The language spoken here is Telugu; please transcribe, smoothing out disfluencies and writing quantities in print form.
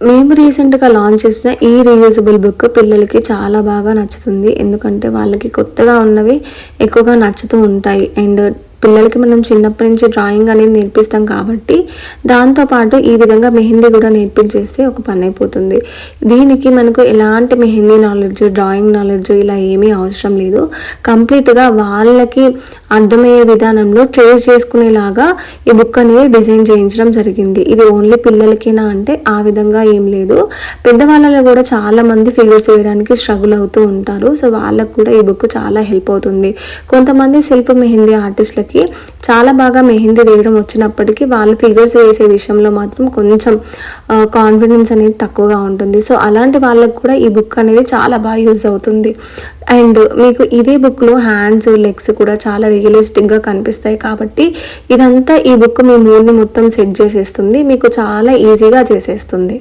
మేము రీసెంట్‌గా లాంచ్ చేసిన ఈ రీయూజబుల్ బుక్ పిల్లలకి చాలా బాగా నచ్చుతుంది. ఎందుకంటే వాళ్ళకి కొత్తగా ఉన్నవి ఎక్కువగా నచ్చుతూ ఉంటాయి. అండ్ పిల్లలకి మనం చిన్నప్పటి నుంచి డ్రాయింగ్ అనేది నేర్పిస్తాం కాబట్టి దాంతోపాటు ఈ విధంగా మెహందీ కూడా నేర్పించేస్తే ఒక పని అయిపోతుంది. దీనికి మనకు ఎలాంటి మెహందీ నాలెడ్జ్, డ్రాయింగ్ నాలెడ్జ్ ఇలా ఏమీ అవసరం లేదు. కంప్లీట్‌గా వాళ్ళకి అర్థమయ్యే విధానంలో ట్రేస్ చేసుకునేలాగా ఈ బుక్ అనేది డిజైన్ చేయించడం జరిగింది. ఇది ఓన్లీ పిల్లలకేనా అంటే ఆ విధంగా ఏం లేదు. పెద్దవాళ్ళలో కూడా చాలామంది ఫిగర్స్ వేయడానికి స్ట్రగుల్ అవుతూ ఉంటారు. సో వాళ్ళకు కూడా ఈ బుక్ చాలా హెల్ప్ అవుతుంది. కొంతమంది సెల్ఫ్ మెహందీ ఆర్టిస్టులకి చాలా బాగా మెహందీ వేయడం వచ్చినప్పటికీ వాళ్ళు ఫిగర్స్ వేసే విషయంలో మాత్రం కొంచెం కాన్ఫిడెన్స్ అనేది తక్కువగా ఉంటుంది. సో అలాంటి వాళ్ళకు కూడా ఈ బుక్ అనేది చాలా బాగా యూజ్ అవుతుంది. అండ్ మీకు ఇదే బుక్లో హ్యాండ్స్, లెగ్స్ కూడా చాలా రియలిస్టిక్గా కనిపిస్తాయి కాబట్టి ఇదంతా ఈ బుక్ మీ మూడ్ని మొత్తం సెట్ చేసేస్తుంది, మీకు చాలా ఈజీగా చేసేస్తుంది.